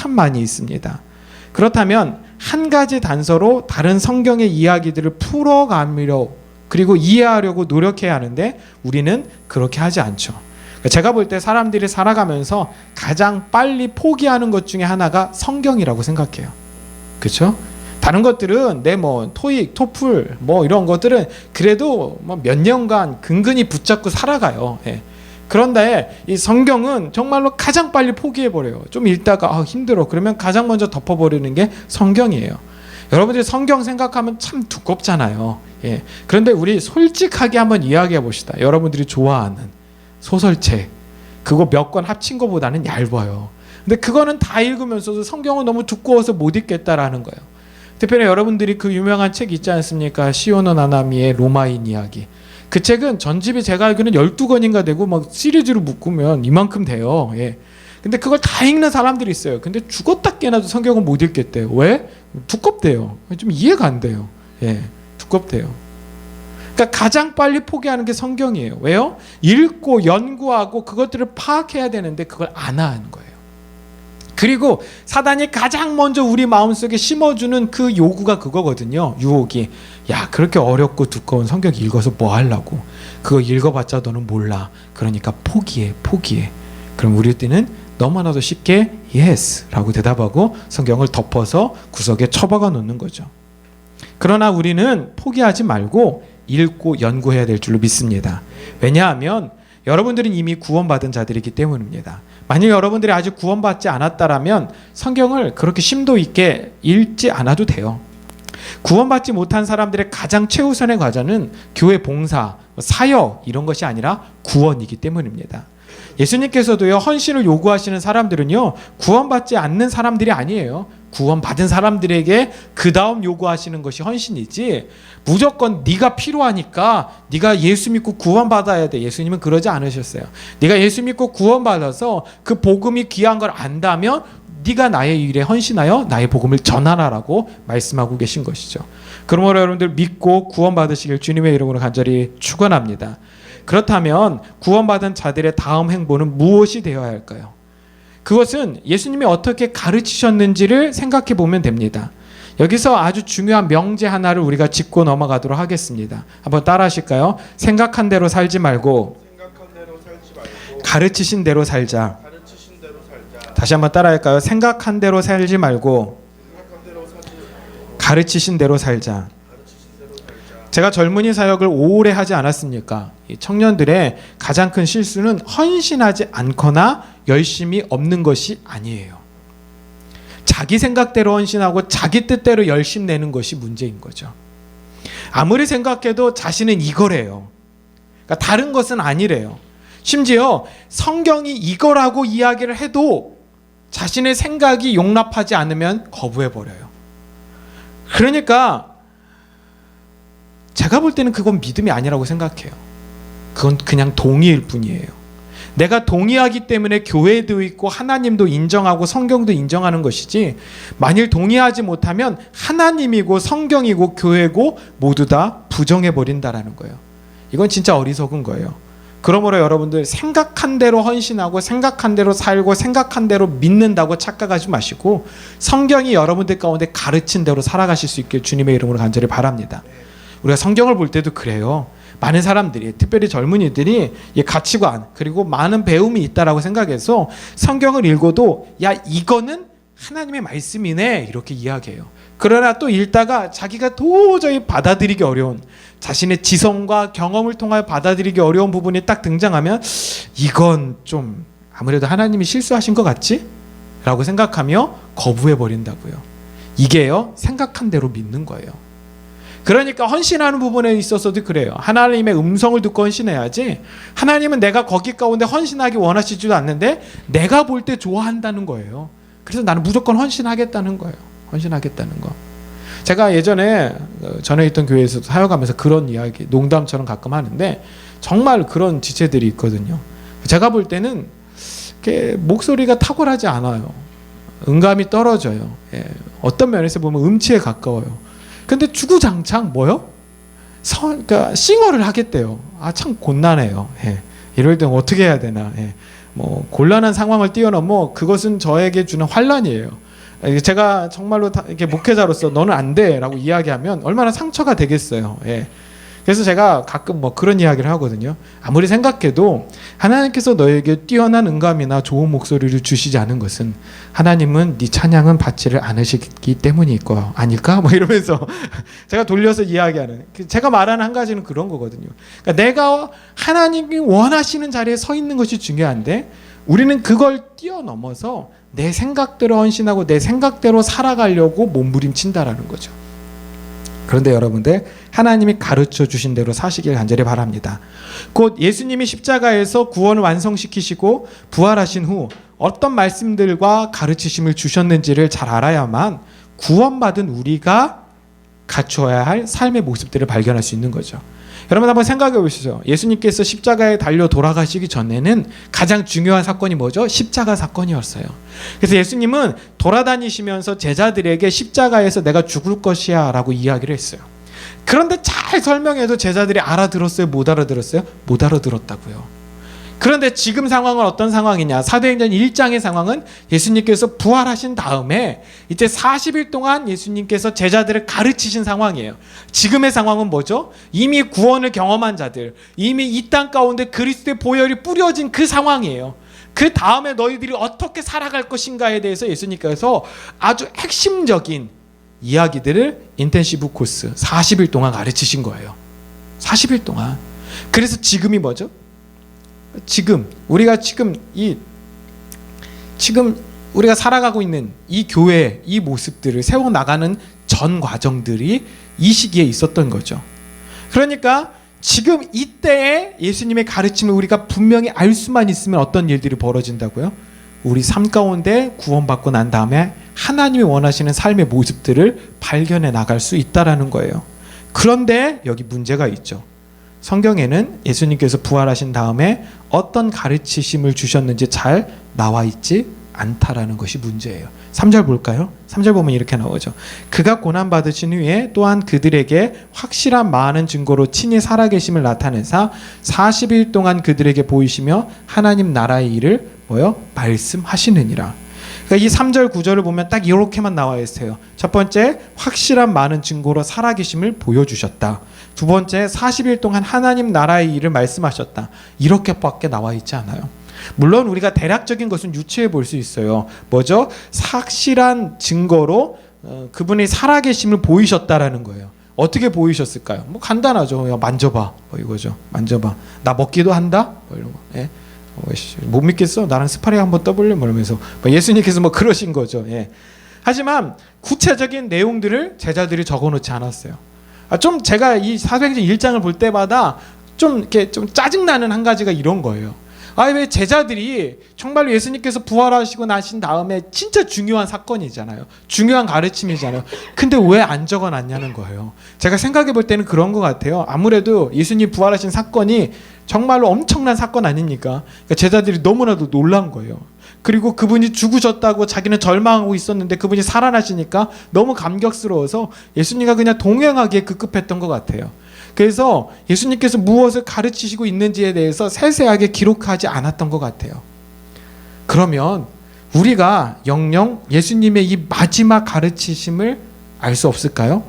참 많이 있습니다. 그렇다면 한 가지 단서로 다른 성경의 이야기들을 풀어가며 그리고 이해하려고 노력해야 하는데 우리는 그렇게 하지 않죠. 제가 볼 때 사람들이 살아가면서 가장 빨리 포기하는 것 중에 하나가 성경이라고 생각해요. 그렇죠? 다른 것들은 토익, 토플 이런 것들은 그래도 몇 년간 근근히 붙잡고 살아가요. 예. 그런데 이 성경은 정말로 가장 빨리 포기해버려요. 좀 읽다가 힘들어. 그러면 가장 먼저 덮어버리는 게 성경이에요. 여러분들이 성경 생각하면 참 두껍잖아요. 예. 그런데 우리 솔직하게 한번 이야기해 봅시다. 여러분들이 좋아하는 소설책 그거 몇 권 합친 것보다는 얇아요. 근데 그거는 다 읽으면서도 성경은 너무 두꺼워서 못 읽겠다라는 거예요. 특별히 여러분들이 그 유명한 책 있지 않습니까? 시오노 나나미의 로마인 이야기. 그 책은 전집이 제가 알기로는 12권인가 되고 시리즈로 묶으면 이만큼 돼요. 예. 근데 그걸 다 읽는 사람들이 있어요. 근데 죽었다 깨나도 성경은 못 읽겠대요. 왜? 두껍대요. 좀 이해가 안 돼요. 예. 두껍대요. 그러니까 가장 빨리 포기하는 게 성경이에요. 왜요? 읽고 연구하고 그것들을 파악해야 되는데 그걸 안 하는 거예요. 그리고 사단이 가장 먼저 우리 마음속에 심어주는 그 요구가 그거거든요. 유혹이. 야, 그렇게 어렵고 두꺼운 성경 읽어서 뭐 하려고. 그거 읽어봤자 너는 몰라. 그러니까 포기해. 그럼 우리 때는 너무나도 쉽게 yes 라고 대답하고 성경을 덮어서 구석에 처박아 놓는 거죠. 그러나 우리는 포기하지 말고 읽고 연구해야 될 줄로 믿습니다. 왜냐하면 여러분들은 이미 구원받은 자들이기 때문입니다. 만약 여러분들이 아직 구원받지 않았다라면 성경을 그렇게 심도 있게 읽지 않아도 돼요. 구원받지 못한 사람들의 가장 최우선의 과제는 교회 봉사, 사역 이런 것이 아니라 구원이기 때문입니다. 예수님께서도요, 헌신을 요구하시는 사람들은요, 구원받지 않는 사람들이 아니에요. 구원받은 사람들에게 그 다음 요구하시는 것이 헌신이지 무조건 네가 필요하니까 네가 예수 믿고 구원받아야 돼. 예수님은 그러지 않으셨어요. 네가 예수 믿고 구원받아서 그 복음이 귀한 걸 안다면 네가 나의 일에 헌신하여 나의 복음을 전하라라고 말씀하고 계신 것이죠. 그러므로 여러분들 믿고 구원받으시길 주님의 이름으로 간절히 축원합니다. 그렇다면 구원받은 자들의 다음 행보는 무엇이 되어야 할까요? 그것은 예수님이 어떻게 가르치셨는지를 생각해 보면 됩니다. 여기서 아주 중요한 명제 하나를 우리가 짚고 넘어가도록 하겠습니다. 한번 따라 하실까요? 생각한 대로 살지 말고 가르치신 대로 살자. 다시 한번 따라 할까요? 생각한 대로 살지 말고 가르치신 대로 살자. 제가 젊은이 사역을 오래 하지 않았습니까? 이 청년들의 가장 큰 실수는 헌신하지 않거나 열심히 없는 것이 아니에요. 자기 생각대로 헌신하고 자기 뜻대로 열심 내는 것이 문제인 거죠. 아무리 생각해도 자신은 이거래요. 그러니까 다른 것은 아니래요. 심지어 성경이 이거라고 이야기를 해도 자신의 생각이 용납하지 않으면 거부해버려요. 그러니까 제가 볼 때는 그건 믿음이 아니라고 생각해요. 그건 그냥 동의일 뿐이에요. 내가 동의하기 때문에 교회도 있고 하나님도 인정하고 성경도 인정하는 것이지, 만일 동의하지 못하면 하나님이고 성경이고 교회고 모두 다 부정해버린다라는 거예요. 이건 진짜 어리석은 거예요. 그러므로 여러분들 생각한 대로 헌신하고 생각한 대로 살고 생각한 대로 믿는다고 착각하지 마시고 성경이 여러분들 가운데 가르친 대로 살아가실 수 있길 주님의 이름으로 간절히 바랍니다. 우리가 성경을 볼 때도 그래요. 많은 사람들이, 특별히 젊은이들이 이 가치관 그리고 많은 배움이 있다라고 생각해서 성경을 읽어도 야, 이거는 하나님의 말씀이네 이렇게 이야기해요. 그러나 또 읽다가 자기가 도저히 받아들이기 어려운, 자신의 지성과 경험을 통하여 받아들이기 어려운 부분이 딱 등장하면 이건 좀 아무래도 하나님이 실수하신 것 같지? 라고 생각하며 거부해버린다고요. 이게요, 생각한 대로 믿는 거예요. 그러니까 헌신하는 부분에 있어서도 그래요. 하나님의 음성을 듣고 헌신해야지, 하나님은 내가 거기 가운데 헌신하기 원하시지도 않는데 내가 볼 때 좋아한다는 거예요. 그래서 나는 무조건 헌신하겠다는 거예요. 헌신하겠다는 거. 제가 예전에 전에 있던 교회에서 사역하면서 그런 이야기 농담처럼 가끔 하는데 정말 그런 지체들이 있거든요. 제가 볼 때는 이렇게 목소리가 탁월하지 않아요. 음감이 떨어져요. 예. 어떤 면에서 보면 음치에 가까워요. 근데 주구장창 뭐요? 그러니까 싱어를 하겠대요. 아, 참 곤란해요. 예. 이럴 때는 어떻게 해야 되나. 예. 뭐 곤란한 상황을 뛰어넘어 그것은 저에게 주는 환란이에요. 제가 정말로 이렇게 목회자로서 너는 안 돼라고 이야기하면 얼마나 상처가 되겠어요. 예. 그래서 제가 가끔 뭐 그런 이야기를 하거든요. 아무리 생각해도 하나님께서 너에게 뛰어난 음감이나 좋은 목소리를 주시지 않은 것은 하나님은 네 찬양은 받지를 않으시기 때문일 거 아닐까? 뭐 이러면서 제가 돌려서 이야기하는, 제가 말하는 한 가지는 그런 거거든요. 그러니까 내가 하나님이 원하시는 자리에 서 있는 것이 중요한데 우리는 그걸 뛰어넘어서 내 생각대로 헌신하고 내 생각대로 살아가려고 몸부림친다라는 거죠. 그런데 여러분들, 하나님이 가르쳐 주신 대로 사시길 간절히 바랍니다. 곧 예수님이 십자가에서 구원을 완성시키시고 부활하신 후 어떤 말씀들과 가르치심을 주셨는지를 잘 알아야만 구원받은 우리가 갖추어야 할 삶의 모습들을 발견할 수 있는 거죠. 여러분 한번 생각해 보시죠. 예수님께서 십자가에 달려 돌아가시기 전에는 가장 중요한 사건이 뭐죠? 십자가 사건이었어요. 그래서 예수님은 돌아다니시면서 제자들에게 십자가에서 내가 죽을 것이야 라고 이야기를 했어요. 그런데 잘 설명해도 제자들이 알아들었어요? 못 알아들었어요? 못 알아들었다고요. 그런데 지금 상황은 어떤 상황이냐? 사도행전 1장의 상황은 예수님께서 부활하신 다음에 이제 40일 동안 예수님께서 제자들을 가르치신 상황이에요. 지금의 상황은 뭐죠? 이미 구원을 경험한 자들, 이미 이 땅 가운데 그리스도의 보혈이 뿌려진 그 상황이에요. 그 다음에 너희들이 어떻게 살아갈 것인가에 대해서 예수님께서 아주 핵심적인 이야기들을 인텐시브 코스 40일 동안 가르치신 거예요. 40일 동안. 그래서 지금이 뭐죠? 지금 우리가 우리가 살아가고 있는 이 교회, 이 모습들을 세워 나가는 전 과정들이 이 시기에 있었던 거죠. 그러니까 지금 이때에 예수님의 가르침을 우리가 분명히 알 수만 있으면 어떤 일들이 벌어진다고요? 우리 삶 가운데 구원받고 난 다음에 하나님이 원하시는 삶의 모습들을 발견해 나갈 수 있다라는 거예요. 그런데 여기 문제가 있죠. 성경에는 예수님께서 부활하신 다음에 어떤 가르치심을 주셨는지 잘 나와 있지 않다라는 것이 문제예요. 3절 볼까요? 3절 보면 이렇게 나오죠. 그가 고난받으신 후에 또한 그들에게 확실한 많은 증거로 친히 살아계심을 나타내사 40일 동안 그들에게 보이시며 하나님 나라의 일을 말씀하시느니라. 그러니까 이 3절 9절을 보면 딱 이렇게만 나와 있어요. 첫 번째, 확실한 많은 증거로 살아계심을 보여주셨다. 두 번째, 40일 동안 하나님 나라의 일을 말씀하셨다. 이렇게밖에 나와 있지 않아요. 물론 우리가 대략적인 것은 유추해 볼 수 있어요. 뭐죠? 확실한 증거로 그분이 살아계심을 보이셨다라는 거예요. 어떻게 보이셨을까요? 뭐 간단하죠. 야, 만져봐. 이거죠. 만져봐. 나 먹기도 한다. 이런 거. 예? 못 믿겠어? 나랑 스파링 한번 떠볼래? 이러면서 예수님께서 그러신 거죠. 예. 하지만 구체적인 내용들을 제자들이 적어놓지 않았어요. 좀 제가 이 사도행전 1장을 볼 때마다 좀 짜증나는 한 가지가 이런 거예요. 왜 제자들이 정말로 예수님께서 부활하시고 나신 다음에 진짜 중요한 사건이잖아요. 중요한 가르침이잖아요. 근데 왜 안 적어놨냐는 거예요. 제가 생각해 볼 때는 그런 것 같아요. 아무래도 예수님 부활하신 사건이 정말로 엄청난 사건 아닙니까? 그러니까 제자들이 너무나도 놀란 거예요. 그리고 그분이 죽으셨다고 자기는 절망하고 있었는데 그분이 살아나시니까 너무 감격스러워서 예수님과 그냥 동행하기에 급급했던 것 같아요. 그래서 예수님께서 무엇을 가르치시고 있는지에 대해서 세세하게 기록하지 않았던 것 같아요. 그러면 우리가 영영 예수님의 이 마지막 가르치심을 알 수 없을까요?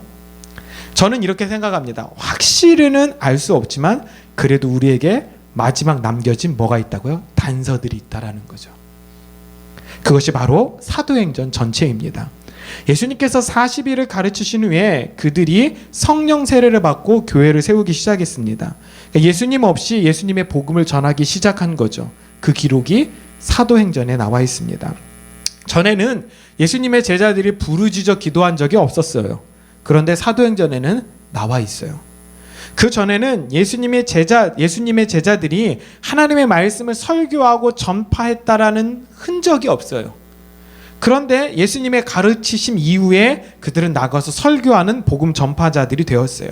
저는 이렇게 생각합니다. 확실히는 알 수 없지만 그래도 우리에게 마지막 남겨진 뭐가 있다고요? 단서들이 있다라는 거죠. 그것이 바로 사도행전 전체입니다. 예수님께서 40일을 가르치신 후에 그들이 성령 세례를 받고 교회를 세우기 시작했습니다. 예수님 없이 예수님의 복음을 전하기 시작한 거죠. 그 기록이 사도행전에 나와 있습니다. 전에는 예수님의 제자들이 부르짖어 기도한 적이 없었어요. 그런데 사도행전에는 나와 있어요. 그 전에는 예수님의 제자들이 하나님의 말씀을 설교하고 전파했다라는 흔적이 없어요. 그런데 예수님의 가르치심 이후에 그들은 나가서 설교하는 복음 전파자들이 되었어요.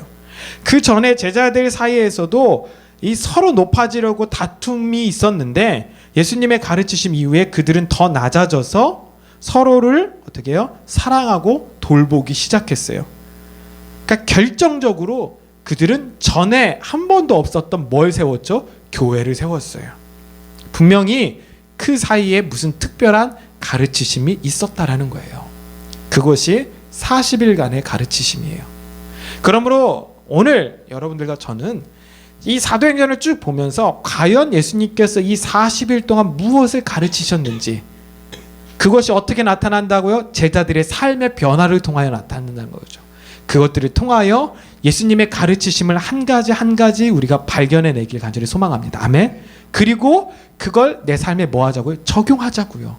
그 전에 제자들 사이에서도 이 서로 높아지려고 다툼이 있었는데 예수님의 가르치심 이후에 그들은 더 낮아져서 서로를 어떻게 해요? 사랑하고 돌보기 시작했어요. 그러니까 결정적으로 그들은 전에 한 번도 없었던 뭘 세웠죠? 교회를 세웠어요. 분명히 그 사이에 무슨 특별한 가르치심이 있었다라는 거예요. 그것이 40일간의 가르치심이에요. 그러므로 오늘 여러분들과 저는 이 사도행전을 쭉 보면서 과연 예수님께서 이 40일 동안 무엇을 가르치셨는지, 그것이 어떻게 나타난다고요? 제자들의 삶의 변화를 통하여 나타난다는 거죠. 그것들을 통하여 예수님의 가르치심을 한 가지 한 가지 우리가 발견해내길 간절히 소망합니다. 아멘. 그리고 그걸 내 삶에 뭐 하자고요? 적용하자고요.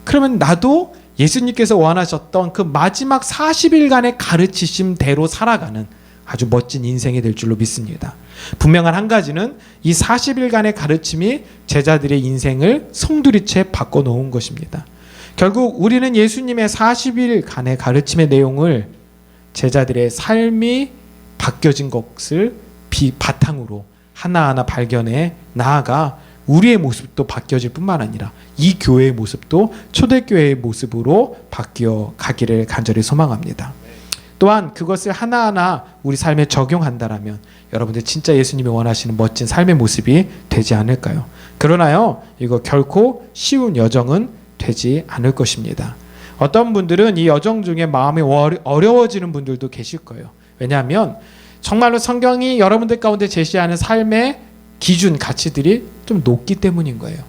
그러면 나도 예수님께서 원하셨던 그 마지막 40일간의 가르치심대로 살아가는 아주 멋진 인생이 될 줄로 믿습니다. 분명한 한 가지는 이 40일간의 가르침이 제자들의 인생을 송두리째 바꿔놓은 것입니다. 결국 우리는 예수님의 40일간의 가르침의 내용을 제자들의 삶이 바뀌어진 것을 바탕으로 하나하나 발견해 나아가 우리의 모습도 바뀌어질 뿐만 아니라 이 교회의 모습도 초대교회의 모습으로 바뀌어 가기를 간절히 소망합니다. 또한 그것을 하나하나 우리 삶에 적용한다라면 여러분들 진짜 예수님이 원하시는 멋진 삶의 모습이 되지 않을까요? 그러나요, 이거 결코 쉬운 여정은 되지 않을 것입니다. 어떤 분들은 이 여정 중에 마음이 어려워지는 분들도 계실 거예요. 왜냐하면 정말로 성경이 여러분들 가운데 제시하는 삶의 기준, 가치들이 좀 높기 때문인 거예요.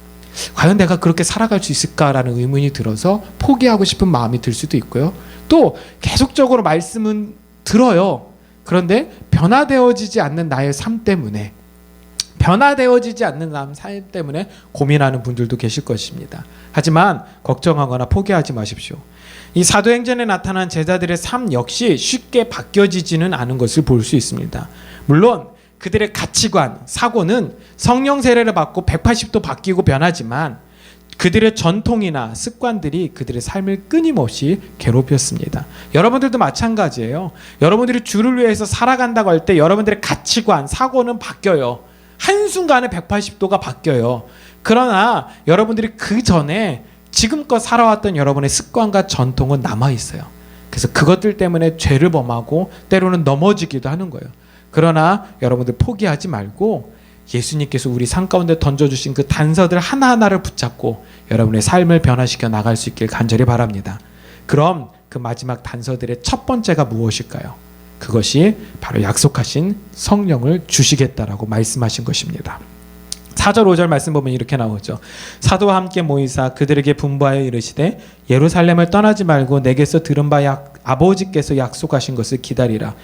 과연 내가 그렇게 살아갈 수 있을까라는 의문이 들어서 포기하고 싶은 마음이 들 수도 있고요. 또 계속적으로 말씀은 들어요. 그런데 변화되어지지 않는 나의 삶 때문에, 변화되어지지 않는 삶 때문에 고민하는 분들도 계실 것입니다. 하지만 걱정하거나 포기하지 마십시오. 이 사도행전에 나타난 제자들의 삶 역시 쉽게 바뀌어지지는 않은 것을 볼 수 있습니다. 물론 그들의 가치관, 사고는 성령 세례를 받고 180도 바뀌고 변하지만 그들의 전통이나 습관들이 그들의 삶을 끊임없이 괴롭혔습니다. 여러분들도 마찬가지예요. 여러분들이 주를 위해서 살아간다고 할 때 여러분들의 가치관, 사고는 바뀌어요. 한순간에 180도가 바뀌어요. 그러나 여러분들이 그 전에 지금껏 살아왔던 여러분의 습관과 전통은 남아있어요. 그래서 그것들 때문에 죄를 범하고 때로는 넘어지기도 하는 거예요. 그러나 여러분들 포기하지 말고 예수님께서 우리 삶 가운데 던져주신 그 단서들 하나하나를 붙잡고 여러분의 삶을 변화시켜 나갈 수 있길 간절히 바랍니다. 그럼 그 마지막 단서들의 첫 번째가 무엇일까요? 그것이 바로 약속하신 성령을 주시겠다라고 말씀하신 것입니다. 4절 5절 말씀 보면 이렇게 나오죠. 사도와 함께 모이사 그들에게 분부하여 이르시되 예루살렘을 떠나지 말고 내게서 들은 바 아버지께서 약속하신 것을 기다리라.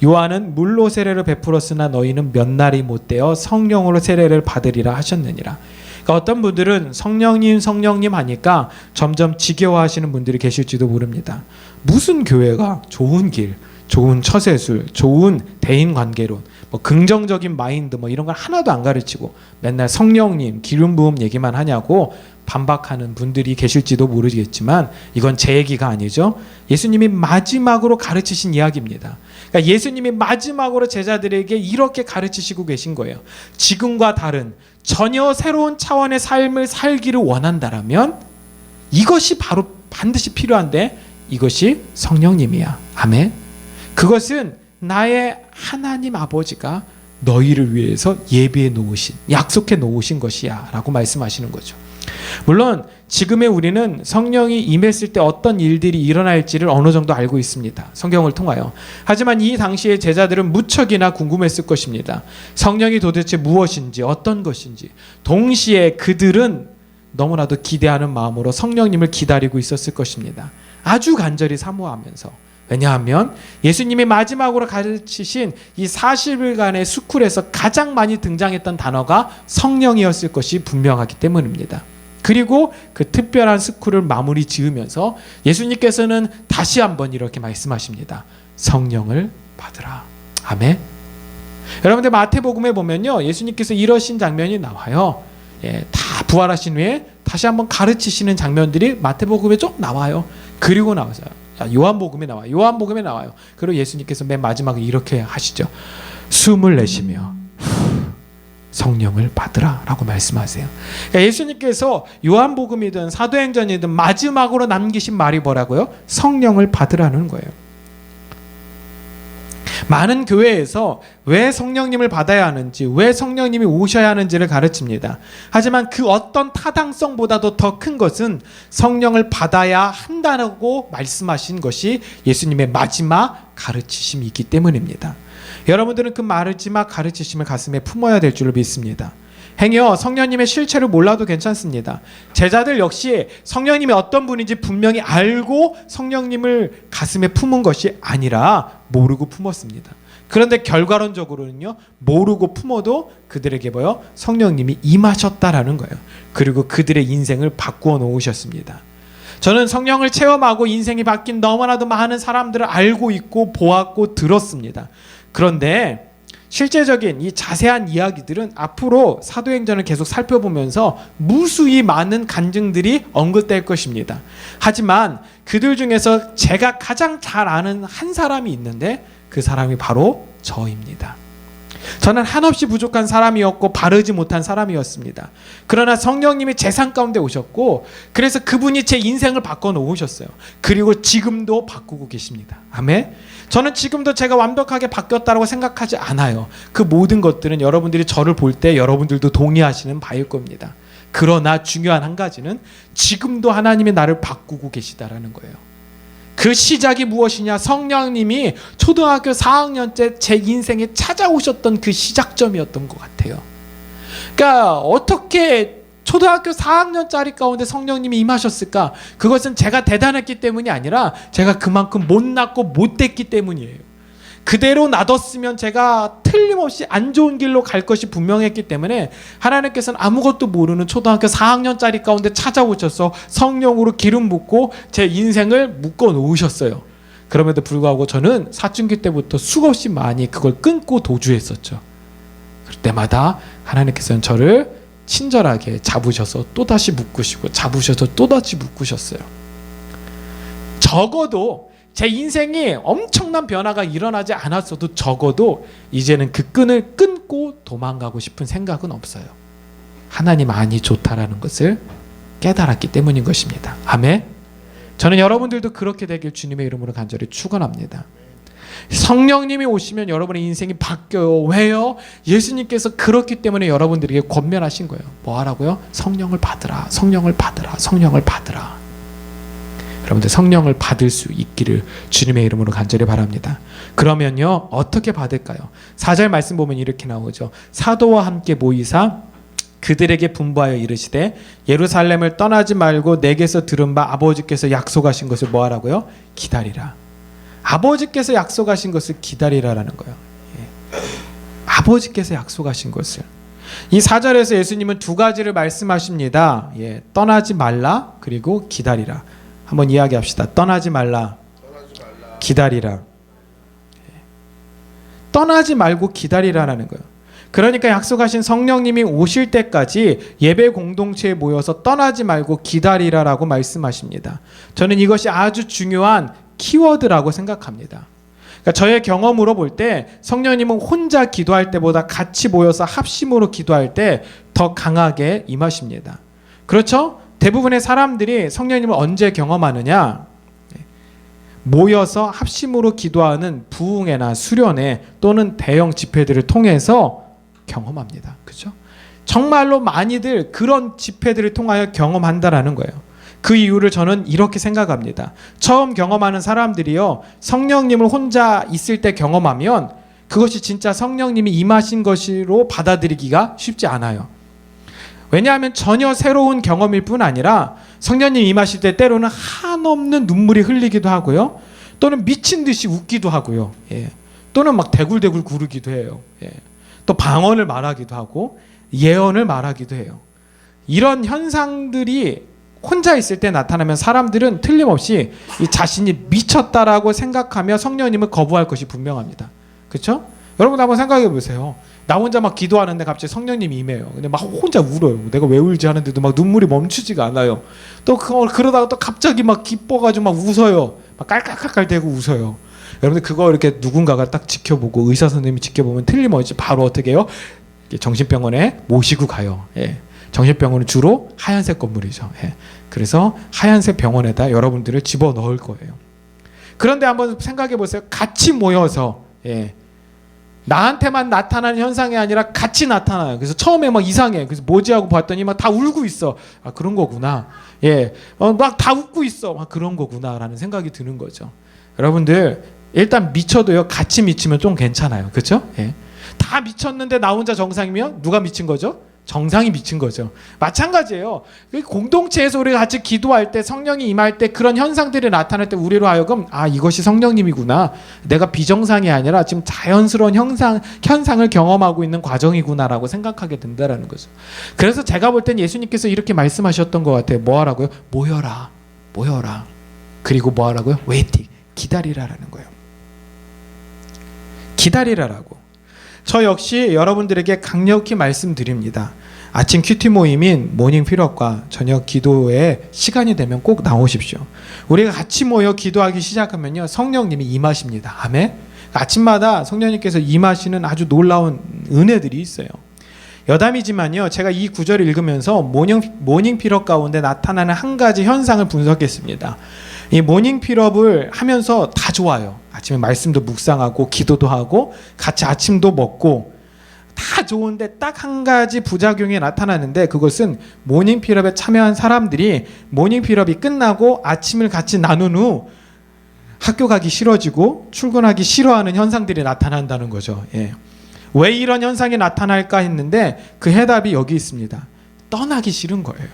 요한은 물로 세례를 베풀었으나 너희는 몇 날이 못되어 성령으로 세례를 받으리라 하셨느니라. 그러니까 어떤 분들은 성령님 성령님 하니까 점점 지겨워하시는 분들이 계실지도 모릅니다. 무슨 교회가 좋은 길, 좋은 처세술, 좋은 대인관계론, 뭐 긍정적인 마인드 뭐 이런 걸 하나도 안 가르치고 맨날 성령님, 기름 부음 얘기만 하냐고 반박하는 분들이 계실지도 모르겠지만 이건 제 얘기가 아니죠. 예수님이 마지막으로 가르치신 이야기입니다. 그러니까 예수님이 마지막으로 제자들에게 이렇게 가르치시고 계신 거예요. 지금과 다른 전혀 새로운 차원의 삶을 살기를 원한다라면 이것이 바로 반드시 필요한데 이것이 성령님이야. 아멘. 그것은 나의 하나님 아버지가 너희를 위해서 예비해 놓으신, 약속해 놓으신 것이야 라고 말씀하시는 거죠. 물론 지금의 우리는 성령이 임했을 때 어떤 일들이 일어날지를 어느 정도 알고 있습니다. 성경을 통하여. 하지만 이 당시의 제자들은 무척이나 궁금했을 것입니다. 성령이 도대체 무엇인지, 어떤 것인지. 동시에 그들은 너무나도 기대하는 마음으로 성령님을 기다리고 있었을 것입니다. 아주 간절히 사모하면서. 왜냐하면 예수님이 마지막으로 가르치신 이 40일간의 수쿨에서 가장 많이 등장했던 단어가 성령이었을 것이 분명하기 때문입니다. 그리고 그 특별한 스쿨을 마무리 지으면서 예수님께서는 다시 한번 이렇게 말씀하십니다. 성령을 받으라. 아멘. 여러분들 마태복음에 보면요, 예수님께서 이러신 장면이 나와요. 다 부활하신 후에 다시 한번 가르치시는 장면들이 마태복음에 좀 나와요. 그리고 나와서 요한복음에 나와요. 요한복음에 나와요. 그리고 예수님께서 맨 마지막에 이렇게 하시죠. 숨을 내쉬며 성령을 받으라 라고 말씀하세요. 그러니까 예수님께서 요한복음이든 사도행전이든 마지막으로 남기신 말이 뭐라고요? 성령을 받으라는 거예요. 많은 교회에서 왜 성령님을 받아야 하는지, 왜 성령님이 오셔야 하는지를 가르칩니다. 하지만 그 어떤 타당성보다도 더 큰 것은 성령을 받아야 한다고 말씀하신 것이 예수님의 마지막 가르치심이기 때문입니다. 여러분들은 그 마지막 가르치심을 가슴에 품어야 될 줄로 믿습니다. 행여 성령님의 실체를 몰라도 괜찮습니다. 제자들 역시 성령님이 어떤 분인지 분명히 알고 성령님을 가슴에 품은 것이 아니라 모르고 품었습니다. 그런데 결과론적으로는요, 모르고 품어도 그들에게 뭐요? 성령님이 임하셨다라는 거예요. 그리고 그들의 인생을 바꾸어 놓으셨습니다. 저는 성령을 체험하고 인생이 바뀐 너무나도 많은 사람들을 알고 있고 보았고 들었습니다. 그런데 실제적인 이 자세한 이야기들은 앞으로 사도행전을 계속 살펴보면서 무수히 많은 간증들이 언급될 것입니다. 하지만 그들 중에서 제가 가장 잘 아는 한 사람이 있는데 그 사람이 바로 저입니다. 저는 한없이 부족한 사람이었고 바르지 못한 사람이었습니다. 그러나 성령님이 제 삶 가운데 오셨고, 그래서 그분이 제 인생을 바꿔 놓으셨어요. 그리고 지금도 바꾸고 계십니다. 아멘. 저는 지금도 제가 완벽하게 바뀌었다고 생각하지 않아요. 그 모든 것들은 여러분들이 저를 볼 때 여러분들도 동의하시는 바일 겁니다. 그러나 중요한 한 가지는 지금도 하나님이 나를 바꾸고 계시다라는 거예요. 그 시작이 무엇이냐? 성령님이 초등학교 4학년째 제 인생에 찾아오셨던 그 시작점이었던 것 같아요. 그러니까 어떻게 초등학교 4학년짜리 가운데 성령님이 임하셨을까? 그것은 제가 대단했기 때문이 아니라 제가 그만큼 못났고 못됐기 때문이에요. 그대로 놔뒀으면 제가 틀림없이 안 좋은 길로 갈 것이 분명했기 때문에 하나님께서는 아무것도 모르는 초등학교 4학년짜리 가운데 찾아오셔서 성령으로 기름 붓고 제 인생을 묶어 놓으셨어요. 그럼에도 불구하고 저는 사춘기 때부터 수없이 많이 그걸 끊고 도주했었죠. 그럴 때마다 하나님께서는 저를 친절하게 잡으셔서 또다시 묶으시고 잡으셔서 또다시 묶으셨어요. 적어도 제 인생이 엄청난 변화가 일어나지 않았어도 적어도 이제는 그 끈을 끊고 도망가고 싶은 생각은 없어요. 하나님 안이 좋다라는 것을 깨달았기 때문인 것입니다. 아멘. 저는 여러분들도 그렇게 되길 주님의 이름으로 간절히 축원합니다. 성령님이 오시면 여러분의 인생이 바뀌어요. 왜요? 예수님께서 그렇기 때문에 여러분들에게 권면하신 거예요. 뭐 하라고요? 성령을 받으라. 성령을 받으라. 성령을 받으라. 여러분들 성령을 받을 수 있기를 주님의 이름으로 간절히 바랍니다. 그러면요, 어떻게 받을까요? 4절 말씀 보면 이렇게 나오죠. 사도와 함께 모이사 그들에게 분부하여 이르시되 예루살렘을 떠나지 말고 내게서 들은 바 아버지께서 약속하신 것을 뭐 하라고요? 기다리라. 아버지께서 약속하신 것을 기다리라라는 거예요. 예. 아버지께서 약속하신 것을. 이 4절에서 예수님은 두 가지를 말씀하십니다. 예. 떠나지 말라, 그리고 기다리라. 한번 이야기합시다. 떠나지 말라, 기다리라. 떠나지 말고 기다리라라는 거예요. 그러니까 약속하신 성령님이 오실 때까지 예배 공동체에 모여서 떠나지 말고 기다리라라고 말씀하십니다. 저는 이것이 아주 중요한 키워드라고 생각합니다. 그러니까 저의 경험으로 볼 때 성령님은 혼자 기도할 때보다 같이 모여서 합심으로 기도할 때 더 강하게 임하십니다. 그렇죠? 대부분의 사람들이 성령님을 언제 경험하느냐? 모여서 합심으로 기도하는 부흥회나 수련회 또는 대형 집회들을 통해서 경험합니다. 그렇죠? 정말로 많이들 그런 집회들을 통하여 경험한다라는 거예요. 그 이유를 저는 이렇게 생각합니다. 처음 경험하는 사람들이요, 성령님을 혼자 있을 때 경험하면 그것이 진짜 성령님이 임하신 것으로 받아들이기가 쉽지 않아요. 왜냐하면 전혀 새로운 경험일 뿐 아니라 성령님 임하실 때 때로는 한없는 눈물이 흘리기도 하고요, 또는 미친 듯이 웃기도 하고요, 예. 또는 막 대굴대굴 구르기도 해요. 예. 또 방언을 말하기도 하고 예언을 말하기도 해요. 이런 현상들이 혼자 있을 때 나타나면 사람들은 틀림없이 이 자신이 미쳤다라고 생각하며 성령님을 거부할 것이 분명합니다. 그렇죠? 여러분 한번 생각해 보세요. 나 혼자 막 기도하는데 갑자기 성령님이 임해요. 근데 막 혼자 울어요. 내가 왜 울지 하는데도 막 눈물이 멈추지가 않아요. 또 그러다가 또 갑자기 막 기뻐가지고 막 웃어요. 막 깔깔깔깔 대고 웃어요. 여러분들 그거 이렇게 누군가가 딱 지켜보고 의사 선생님이 지켜보면 틀림없이 바로 어떻게 해요? 정신병원에 모시고 가요. 예. 정신병원은 주로 하얀색 건물이죠. 예. 그래서 하얀색 병원에다 여러분들을 집어넣을 거예요. 그런데 한번 생각해 보세요. 같이 모여서, 예, 나한테만 나타나는 현상이 아니라 같이 나타나요. 그래서 처음에 막 이상해. 그래서 뭐지 하고 봤더니 막 다 울고 있어. 아, 그런 거구나. 예, 막 다 웃고 있어. 막 그런 거구나라는 생각이 드는 거죠. 여러분들 일단 미쳐도요, 같이 미치면 좀 괜찮아요. 그렇죠? 예. 다 미쳤는데 나 혼자 정상이면 누가 미친 거죠? 정상이 미친 거죠. 마찬가지예요. 공동체에서 우리가 같이 기도할 때, 성령이 임할 때, 그런 현상들이 나타날 때 우리로 하여금 아, 이것이 성령님이구나, 내가 비정상이 아니라 지금 자연스러운 현상을 경험하고 있는 과정이구나라고 생각하게 된다라는 거죠. 그래서 제가 볼 땐 예수님께서 이렇게 말씀하셨던 것 같아요. 뭐 하라고요? 모여라, 모여라. 그리고 뭐 하라고요? 웨이팅, 기다리라라는 거예요. 기다리라라고. 저 역시 여러분들에게 강력히 말씀드립니다. 아침 큐티 모임인 모닝 필업과 저녁 기도에 시간이 되면 꼭 나오십시오. 우리가 같이 모여 기도하기 시작하면요, 성령님이 임하십니다. 아멘. 아침마다 성령님께서 임하시는 아주 놀라운 은혜들이 있어요. 여담이지만요, 제가 이 구절을 읽으면서 모닝 필업 가운데 나타나는 한 가지 현상을 분석했습니다. 이 모닝 필업을 하면서 다 좋아요. 아침에 말씀도 묵상하고 기도도 하고 같이 아침도 먹고 다 좋은데 딱 한 가지 부작용이 나타나는데, 그것은 모닝 필업에 참여한 사람들이 모닝 필업이 끝나고 아침을 같이 나눈 후 학교 가기 싫어지고 출근하기 싫어하는 현상들이 나타난다는 거죠. 예. 왜 이런 현상이 나타날까 했는데 그 해답이 여기 있습니다. 떠나기 싫은 거예요.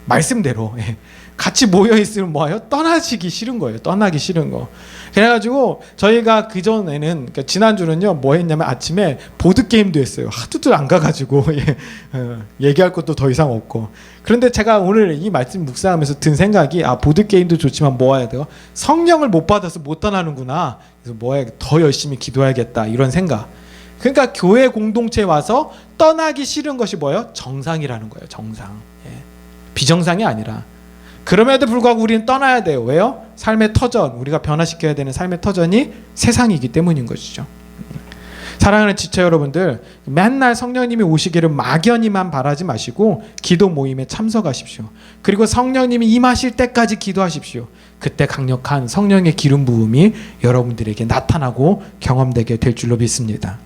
말씀대로. 예. 같이 모여있으면 뭐예요? 떠나시기 싫은 거예요. 떠나기 싫은 거. 그래가지고 저희가 그전에는, 그러니까 지난주는요, 뭐 했냐면 아침에 보드게임도 했어요. 하도들 안 가가지고 예. 얘기할 것도 더 이상 없고. 그런데 제가 오늘 이 말씀 묵상하면서 든 생각이, 아, 보드게임도 좋지만 뭐 해야 돼요? 성령을 못 받아서 못 떠나는구나. 그래서 뭐 해야, 더 열심히 기도해야겠다, 이런 생각. 그러니까 교회 공동체에 와서 떠나기 싫은 것이 뭐예요? 정상이라는 거예요. 정상. 예. 비정상이 아니라. 그럼에도 불구하고 우리는 떠나야 돼요. 왜요? 삶의 터전, 우리가 변화시켜야 되는 삶의 터전이 세상이기 때문인 것이죠. 사랑하는 지체 여러분들, 맨날 성령님이 오시기를 막연히만 바라지 마시고 기도 모임에 참석하십시오. 그리고 성령님이 임하실 때까지 기도하십시오. 그때 강력한 성령의 기름 부음이 여러분들에게 나타나고 경험되게 될 줄로 믿습니다.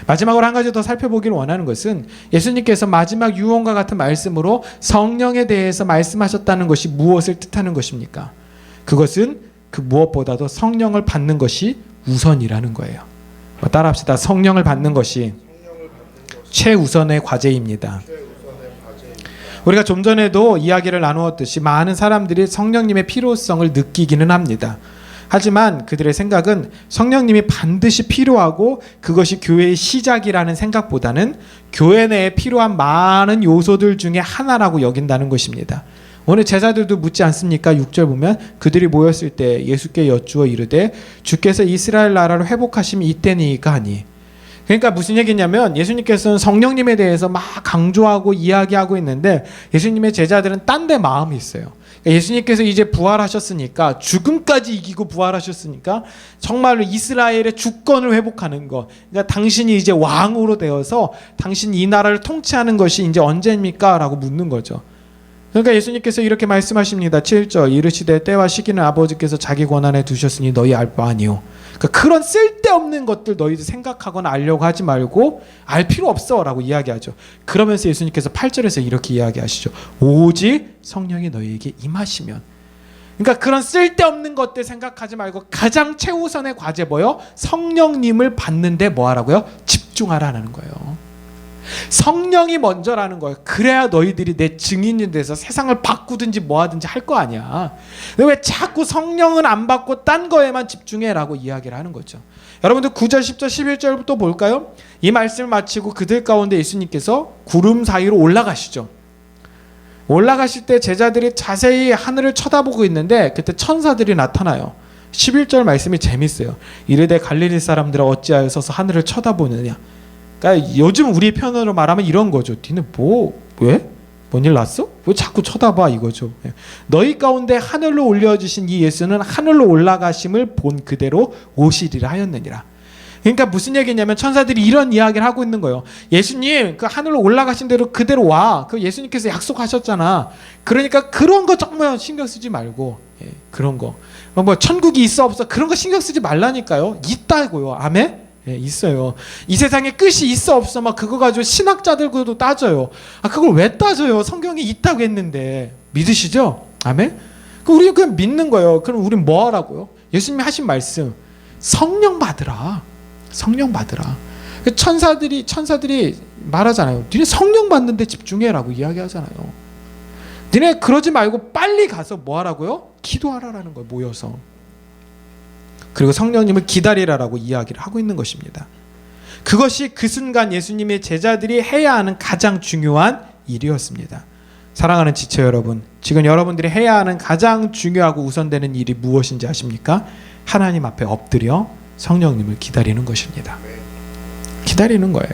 마지막으로 한 가지 더 살펴보기를 원하는 것은, 예수님께서 마지막 유언과 같은 말씀으로 성령에 대해서 말씀하셨다는 것이 무엇을 뜻하는 것입니까? 그것은 그 무엇보다도 성령을 받는 것이 우선이라는 거예요. 따라합시다. 성령을 받는 것이 최우선의 과제입니다. 우리가 좀 전에도 이야기를 나누었듯이 많은 사람들이 성령님의 필요성을 느끼기는 합니다. 하지만 그들의 생각은 성령님이 반드시 필요하고 그것이 교회의 시작이라는 생각보다는 교회 내에 필요한 많은 요소들 중에 하나라고 여긴다는 것입니다. 오늘 제자들도 묻지 않습니까? 6절 보면 그들이 모였을 때 예수께 여쭈어 이르되 주께서 이스라엘 나라를 회복하심이 이때니까 하니. 그러니까 무슨 얘기냐면, 예수님께서는 성령님에 대해서 막 강조하고 이야기하고 있는데 예수님의 제자들은 딴 데 마음이 있어요. 예수님께서 이제 부활하셨으니까, 죽음까지 이기고 부활하셨으니까 정말로 이스라엘의 주권을 회복하는 것, 그러니까 당신이 이제 왕으로 되어서 당신이 이 나라를 통치하는 것이 이제 언제입니까? 라고 묻는 거죠. 그러니까 예수님께서 이렇게 말씀하십니다. 7절 이르시되 때와 시기는 아버지께서 자기 권한에 두셨으니 너희 알 바 아니오. 그러니까 그런 쓸데없는 것들 너희들 생각하거나 알려고 하지 말고 알 필요 없어 라고 이야기하죠. 그러면서 예수님께서 8절에서 이렇게 이야기하시죠. 오직 성령이 너희에게 임하시면. 그러니까 그런 쓸데없는 것들 생각하지 말고 가장 최우선의 과제 뭐요? 성령님을 받는데 뭐 하라고요? 집중하라는 거예요. 성령이 먼저라는 거예요. 그래야 너희들이 내 증인이 돼서 세상을 바꾸든지 뭐 하든지 할 거 아니야. 왜 자꾸 성령은 안 받고 딴 거에만 집중해라고 이야기를 하는 거죠. 여러분들 9절, 10절, 11절부터 볼까요? 이 말씀을 마치고 그들 가운데 예수님께서 구름 사이로 올라가시죠. 올라가실 때 제자들이 자세히 하늘을 쳐다보고 있는데 그때 천사들이 나타나요. 11절 말씀이 재밌어요. 이르되 갈릴리 사람들아 어찌하여 서서 하늘을 쳐다보느냐. 그러니까 요즘 우리 편으로 말하면 이런 거죠. 니네 왜? 뭔 일 났어? 왜 자꾸 쳐다봐, 이거죠. 너희 가운데 하늘로 올려주신 이 예수는 하늘로 올라가심을 본 그대로 오시리라 하였느니라. 그러니까 무슨 얘기냐면 천사들이 이런 이야기를 하고 있는 거예요. 예수님 그 하늘로 올라가신 대로 그대로 와. 그 예수님께서 약속하셨잖아. 그러니까 그런 거 정말 신경 쓰지 말고, 그런 거 뭐 천국이 있어 없어 그런 거 신경 쓰지 말라니까요. 있다고요. 아멘. 예, 있어요. 이 세상에 끝이 있어 없어 막 그거 가지고 신학자들과도 따져요. 그걸 왜 따져요? 성경에 있다고 했는데. 믿으시죠? 아멘? 그럼 우리 그냥 믿는 거예요. 그럼 우린 뭐 하라고요? 예수님이 하신 말씀, 성령 받으라. 성령 받으라. 천사들이 말하잖아요. 니네 성령 받는데 집중해라고 이야기하잖아요. 니네 그러지 말고 빨리 가서 뭐 하라고요? 기도하라라는 거예요. 모여서. 그리고 성령님을 기다리라라고 이야기를 하고 있는 것입니다. 그것이 그 순간 예수님의 제자들이 해야 하는 가장 중요한 일이었습니다. 사랑하는 지체 여러분, 지금 여러분들이 해야 하는 가장 중요하고 우선되는 일이 무엇인지 아십니까? 하나님 앞에 엎드려 성령님을 기다리는 것입니다. 기다리는 거예요.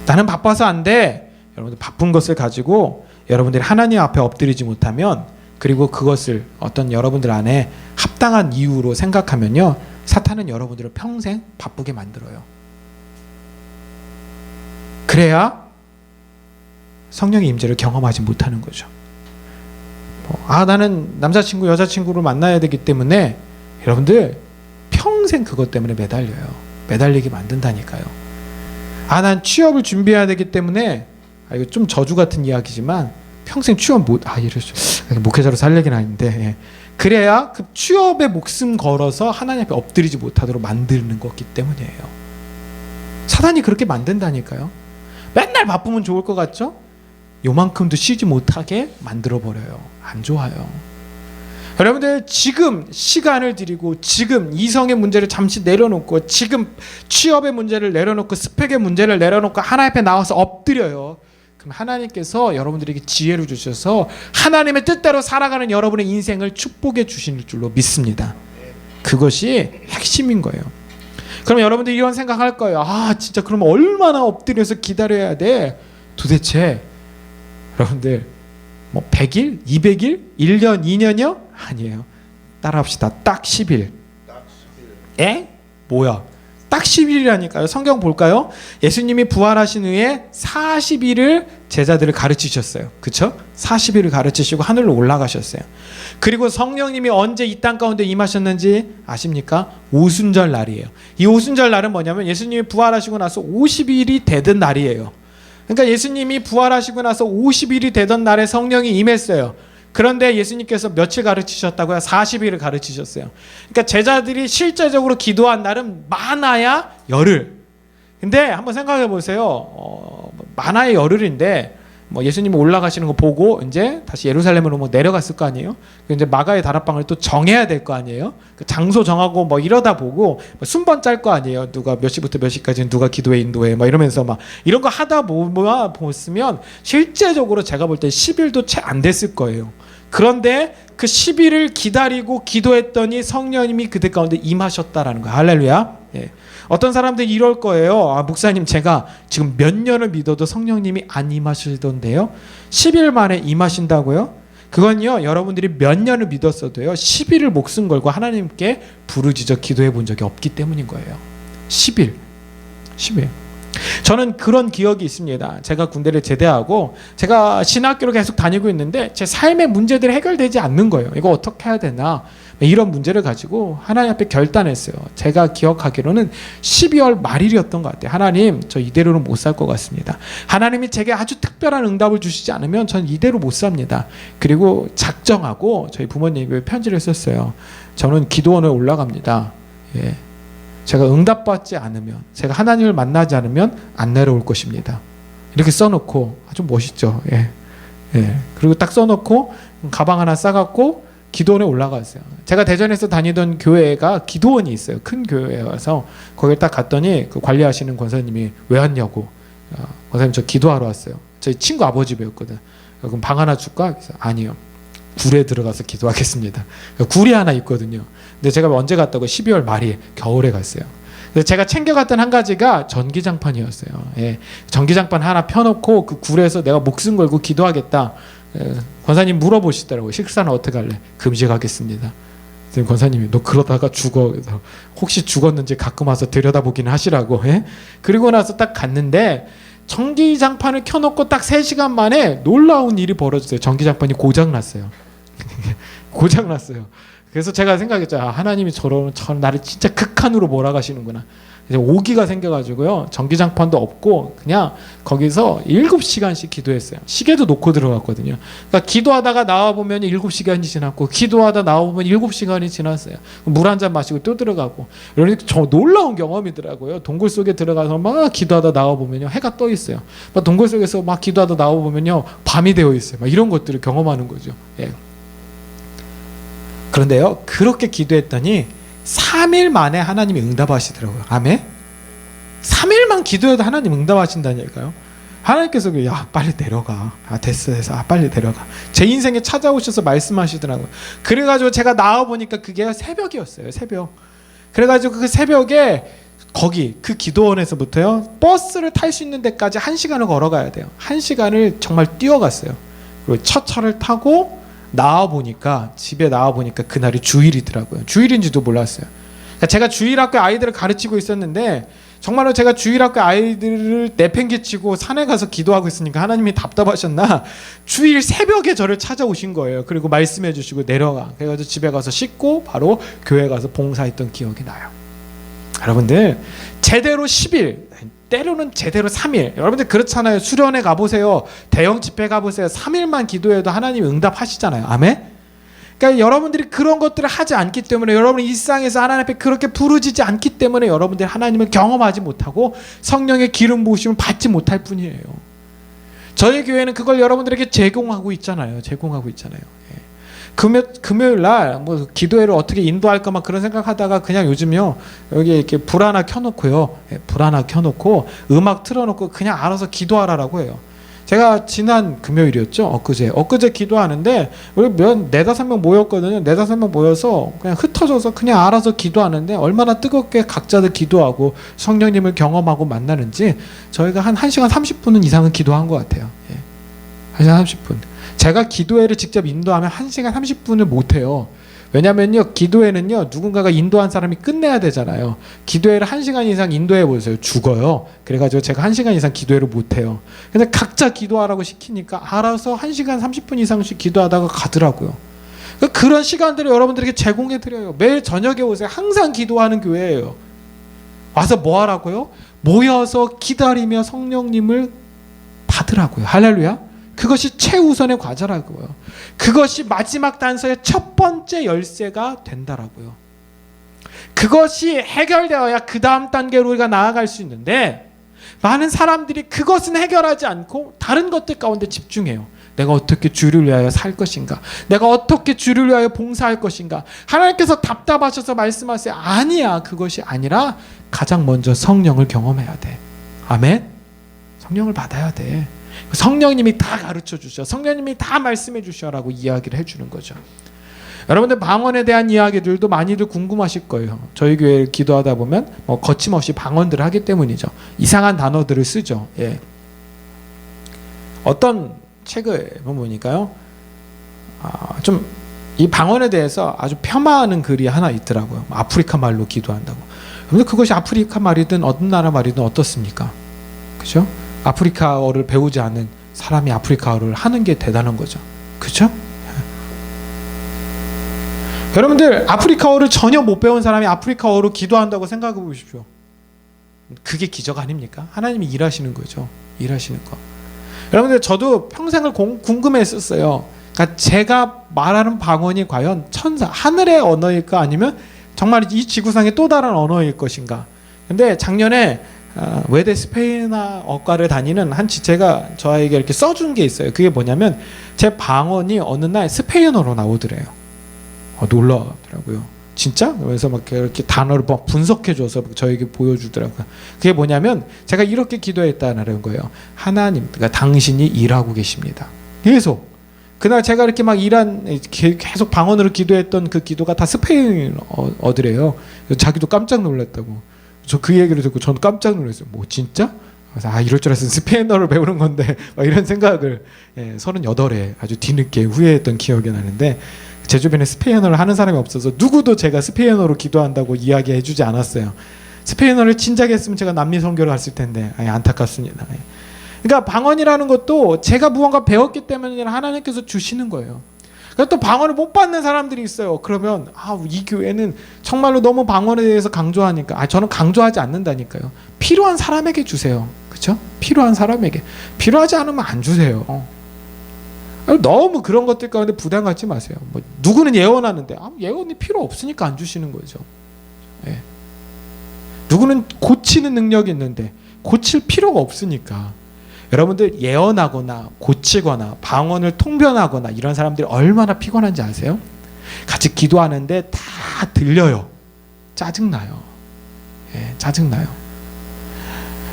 나는 바빠서 안 돼. 여러분들 바쁜 것을 가지고 여러분들이 하나님 앞에 엎드리지 못하면, 그리고 그것을 어떤 여러분들 안에 합당한 이유로 생각하면요, 사탄은 여러분들을 평생 바쁘게 만들어요. 그래야 성령의 임재를 경험하지 못하는 거죠. 나는 남자친구 여자친구를 만나야 되기 때문에 여러분들 평생 그것 때문에 매달리게 만든다니까요. 난 취업을 준비해야 되기 때문에, 이거 좀 저주 같은 이야기지만 평생 취업 목회자로 살려긴 하는데, 예. 그래야 그 취업에 목숨 걸어서 하나님 앞에 엎드리지 못하도록 만드는 거기 때문이에요. 사단이 그렇게 만든다니까요. 맨날 바쁘면 좋을 것 같죠? 요만큼도 쉬지 못하게 만들어버려요. 안 좋아요. 여러분들 지금 시간을 드리고, 지금 이성의 문제를 잠시 내려놓고, 지금 취업의 문제를 내려놓고, 스펙의 문제를 내려놓고 하나님 앞에 나와서 엎드려요. 그럼 하나님께서 여러분들에게 지혜를 주셔서 하나님의 뜻대로 살아가는 여러분의 인생을 축복해 주실 줄로 믿습니다. 그것이 핵심인 거예요. 그럼 여러분들이 이런 생각할 거예요. 진짜 그러면 얼마나 엎드려서 기다려야 돼? 도대체 여러분들 100일? 200일? 1년? 2년이요? 아니에요. 따라합시다. 딱 10일. 에? 뭐야? 딱 10일이라니까요. 성경 볼까요? 예수님이 부활하신 후에 40일을 제자들을 가르치셨어요. 그렇죠? 40일을 가르치시고 하늘로 올라가셨어요. 그리고 성령님이 언제 이 땅 가운데 임하셨는지 아십니까? 오순절 날이에요. 이 오순절 날은 뭐냐면 예수님이 부활하시고 나서 50일이 되던 날이에요. 그러니까 예수님이 부활하시고 나서 50일이 되던 날에 성령이 임했어요. 그런데 예수님께서 며칠 가르치셨다고요? 40일을 가르치셨어요. 그러니까 제자들이 실제적으로 기도한 날은 많아야 열흘. 근데 한번 생각해 보세요. 많아야 열흘인데 예수님이 올라가시는 거 보고 이제 다시 예루살렘으로 내려갔을 거 아니에요? 이제 마가의 다락방을 또 정해야 될 거 아니에요? 그 장소 정하고 이러다 보고 순번 짤 거 아니에요? 누가 몇 시부터 몇 시까지는 누가 기도회 인도해 이러면서 이런 거 하다 보면 실제적으로 제가 볼 때 10일도 채 안 됐을 거예요. 그런데 그 10일을 기다리고 기도했더니 성령님이 그들 가운데 임하셨다라는 거예요. 할렐루야. 예. 어떤 사람들이 이럴 거예요. 목사님, 제가 지금 몇 년을 믿어도 성령님이 안 임하시던데요. 10일 만에 임하신다고요? 그건요, 여러분들이 몇 년을 믿었어도요, 10일을 목숨 걸고 하나님께 부르짖어 기도해 본 적이 없기 때문인 거예요. 10일. 저는 그런 기억이 있습니다. 제가 군대를 제대하고 제가 신학교를 계속 다니고 있는데 제 삶의 문제들이 해결되지 않는 거예요. 이거 어떻게 해야 되나, 이런 문제를 가지고 하나님 앞에 결단했어요. 제가 기억하기로는 12월 말일이었던 것 같아요. 하나님, 저 이대로는 못 살 것 같습니다. 하나님이 제게 아주 특별한 응답을 주시지 않으면 전 이대로 못 삽니다. 그리고 작정하고 저희 부모님께 편지를 썼어요. 저는 기도원에 올라갑니다. 예. 제가 응답받지 않으면, 제가 하나님을 만나지 않으면 안 내려올 것입니다. 이렇게 써놓고, 아주 멋있죠. 예. 그리고 딱 써놓고 가방 하나 싸갖고 기도원에 올라갔어요. 제가 대전에서 다니던 교회가 기도원이 있어요. 큰 교회에 와서 거기 딱 갔더니 그 관리하시는 권사님이 왜 왔냐고. 권사님, 저 기도하러 왔어요. 저희 친구 아버지 배웠거든. 그럼 방 하나 줄까? 그래서 아니요. 굴에 들어가서 기도하겠습니다. 굴이 하나 있거든요. 근데 제가 언제 갔다고? 12월 말에 겨울에 갔어요. 그래서 제가 챙겨갔던 한 가지가 전기장판이었어요. 예. 전기장판 하나 펴놓고 그 굴에서 내가 목숨 걸고 기도하겠다. 권사님 물어보시더라고요. 식사는 어떻게 할래? 금식하겠습니다. 권사님이 너 그러다가 죽어. 그래서 혹시 죽었는지 가끔 와서 들여다보긴 하시라고. 예? 그리고 나서 딱 갔는데 전기장판을 켜놓고 딱 3시간 만에 놀라운 일이 벌어졌어요. 전기장판이 고장났어요. 고장났어요. 그래서 제가 생각했죠. 아, 하나님이 저런 나를 진짜 극한으로 몰아가시는구나. 이제 오기가 생겨가지고요. 전기장판도 없고 그냥 거기서 7시간씩 기도했어요. 시계도 놓고 들어갔거든요. 그러니까 기도하다가 나와보면 7시간이 지났고 기도하다 나와보면 7시간이 지났어요. 물 한 잔 마시고 또 들어가고. 그러니까 저 놀라운 경험이더라고요. 동굴 속에 들어가서 막 기도하다 나와보면요. 해가 떠 있어요. 막 동굴 속에서 막 기도하다 나와보면요. 밤이 되어 있어요. 막 이런 것들을 경험하는 거죠. 예. 그런데요. 그렇게 기도했더니 3일 만에 하나님이 응답하시더라고요. 아멘? 3일만 기도해도 하나님 응답하신다니까요. 하나님께서 야 빨리 내려가. 아 됐어. 아 빨리 내려가. 제 인생에 찾아오셔서 말씀하시더라고요. 그래가지고 제가 나와보니까 그게 새벽이었어요. 새벽. 그래가지고 그 새벽에 거기 그 기도원에서부터요. 버스를 탈 수 있는 데까지 1시간을 걸어가야 돼요. 1시간을 정말 뛰어갔어요. 그리고 첫 차를 타고 나와보니까 집에 나와보니까 그날이 주일이더라고요. 주일인지도 몰랐어요. 그러니까 제가 주일학교 아이들을 가르치고 있었는데 정말로 제가 주일학교 아이들을 내팽개치고 산에 가서 기도하고 있으니까 하나님이 답답하셨나 주일 새벽에 저를 찾아오신 거예요. 그리고 말씀해 주시고 내려가. 그래가지고 집에 가서 씻고 바로 교회 가서 봉사했던 기억이 나요. 여러분들 제대로 10일 때로는 제대로 3일. 여러분들 그렇잖아요. 수련회 가보세요. 대형 집회 가보세요. 3일만 기도해도 하나님이 응답하시잖아요. 아멘? 그러니까 여러분들이 그런 것들을 하지 않기 때문에 여러분 일상에서 하나님 앞에 그렇게 부르짖지 않기 때문에 여러분들이 하나님을 경험하지 못하고 성령의 기름 부으심을 받지 못할 뿐이에요. 저희 교회는 그걸 여러분들에게 제공하고 있잖아요. 제공하고 있잖아요. 예. 금요일 날 뭐 기도회를 어떻게 인도할까 막 그런 생각하다가 그냥 요즘요 여기 이렇게 불 하나 켜놓고요, 불 하나 켜놓고 음악 틀어놓고 그냥 알아서 기도하라라고 해요. 제가 지난 금요일이었죠. 엊그제 기도하는데 우리 네다섯 명 모였거든요. 네다섯 명 모여서 그냥 흩어져서 그냥 알아서 기도하는데 얼마나 뜨겁게 각자들 기도하고 성령님을 경험하고 만나는지 저희가 한 1시간 30분 이상은 기도한 것 같아요. 예. 1시간 30분. 제가 기도회를 직접 인도하면 1시간 30분을 못해요. 왜냐면요 기도회는요 누군가가 인도한 사람이 끝내야 되잖아요. 기도회를 1시간 이상 인도해 보세요. 죽어요. 그래가지고 제가 1시간 이상 기도회를 못해요. 근데 각자 기도하라고 시키니까 알아서 1시간 30분 이상씩 기도하다가 가더라고요. 그런 시간들을 여러분들에게 제공해 드려요. 매일 저녁에 오세요. 항상 기도하는 교회예요. 와서 뭐 하라고요? 모여서 기다리며 성령님을 받으라고요. 할렐루야. 그것이 최우선의 과제라고요. 그것이 마지막 단서의 첫 번째 열쇠가 된다라고요. 그것이 해결되어야 그 다음 단계로 우리가 나아갈 수 있는데 많은 사람들이 그것은 해결하지 않고 다른 것들 가운데 집중해요. 내가 어떻게 주를 위하여 살 것인가? 내가 어떻게 주를 위하여 봉사할 것인가? 하나님께서 답답하셔서 말씀하세요. 아니야. 그것이 아니라 가장 먼저 성령을 경험해야 돼. 아멘? 성령을 받아야 돼. 성령님이 다 가르쳐 주셔. 성령님이 다 말씀해 주셔라고 이야기를 해주는 거죠. 여러분들 방언에 대한 이야기들도 많이들 궁금하실 거예요. 저희 교회 기도하다 보면 거침없이 방언들을 하기 때문이죠. 이상한 단어들을 쓰죠. 예. 어떤 책을 보니까요, 좀 이 방언에 대해서 아주 폄하하는 글이 하나 있더라고요. 아프리카 말로 기도한다고. 근데 그것이 아프리카 말이든 어떤 나라 말이든 어떻습니까? 그죠? 아프리카어를 배우지 않은 사람이 아프리카어를 하는 게 대단한 거죠. 그렇죠? 여러분들 아프리카어를 전혀 못 배운 사람이 아프리카어로 기도한다고 생각해 보십시오. 그게 기적 아닙니까? 하나님이 일하시는 거죠. 일하시는 거. 여러분들 저도 평생을 궁금했었어요. 그러니까 제가 말하는 방언이 과연 천사, 하늘의 언어일까 아니면 정말 이 지구상의 또 다른 언어일 것인가. 근데 작년에 외대 스페인어과를 다니는 한 지체가 저에게 이렇게 써준 게 있어요. 그게 뭐냐면 제 방언이 어느 날 스페인어로 나오더래요. 놀라더라고요. 진짜? 그래서 막 이렇게 단어를 막 분석해줘서 저에게 보여주더라고요. 그게 뭐냐면 제가 이렇게 기도했다는 거예요. 하나님, 그러니까 당신이 일하고 계십니다. 계속. 그날 제가 이렇게 막 계속 방언으로 기도했던 그 기도가 다 스페인어더래요. 자기도 깜짝 놀랐다고. 저 그 얘기를 듣고 저는 깜짝 놀랐어요. 뭐 진짜? 그래서 이럴 줄 알았으면 스페인어를 배우는 건데 막 이런 생각을 38에 아주 뒤늦게 후회했던 기억이 나는데 제 주변에 스페인어를 하는 사람이 없어서 누구도 제가 스페인어로 기도한다고 이야기해 주지 않았어요. 스페인어를 진작에 했으면 제가 남미 선교를 갔을 텐데 안타깝습니다. 그러니까 방언이라는 것도 제가 무언가 배웠기 때문에 하나님께서 주시는 거예요. 또 방언을 못 받는 사람들이 있어요. 그러면 이 교회는 정말로 너무 방언에 대해서 강조하니까 저는 강조하지 않는다니까요. 필요한 사람에게 주세요. 그렇죠? 필요한 사람에게. 필요하지 않으면 안 주세요. 너무 그런 것들 가운데 부담 갖지 마세요. 뭐 누구는 예언하는데 예언이 필요 없으니까 안 주시는 거죠. 예. 누구는 고치는 능력이 있는데 고칠 필요가 없으니까. 여러분들 예언하거나 고치거나 방언을 통변하거나 이런 사람들이 얼마나 피곤한지 아세요? 같이 기도하는데 다 들려요. 짜증나요. 예, 짜증나요.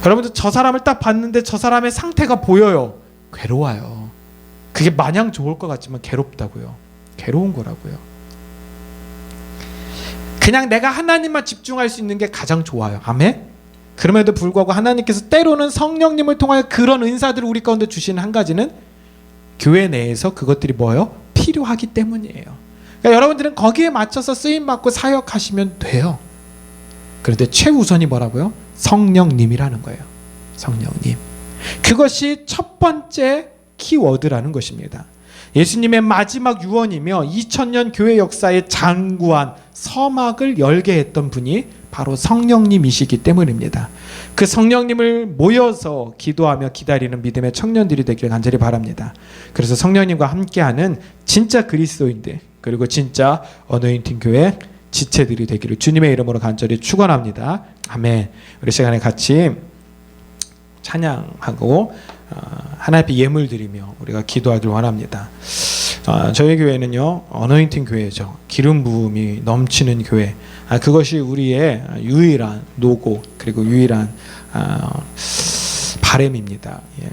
여러분들 저 사람을 딱 봤는데 저 사람의 상태가 보여요. 괴로워요. 그게 마냥 좋을 것 같지만 괴롭다고요. 괴로운 거라고요. 그냥 내가 하나님만 집중할 수 있는 게 가장 좋아요. 아멘? 그럼에도 불구하고 하나님께서 때로는 성령님을 통하여 그런 은사들을 우리 가운데 주시는 한 가지는 교회 내에서 그것들이 뭐예요? 필요하기 때문이에요. 그러니까 여러분들은 거기에 맞춰서 쓰임받고 사역하시면 돼요. 그런데 최우선이 뭐라고요? 성령님이라는 거예요. 성령님. 그것이 첫 번째 키워드라는 것입니다. 예수님의 마지막 유언이며 2000년 교회 역사의 장구한 서막을 열게 했던 분이 바로 성령님이시기 때문입니다. 그 성령님을 모여서 기도하며 기다리는 믿음의 청년들이 되기를 간절히 바랍니다. 그래서 성령님과 함께하는 진짜 그리스도인들, 그리고 진짜 어노인팅 교회 지체들이 되기를 주님의 이름으로 간절히 축원합니다. 아멘. 우리 시간에 같이 찬양하고 하나님 앞에 예물 드리며 우리가 기도하길 원합니다. 저희 교회는요, 어노인팅 교회죠. 기름 부음이 넘치는 교회. 그것이 우리의 유일한 노고, 그리고 유일한 바람입니다. 예.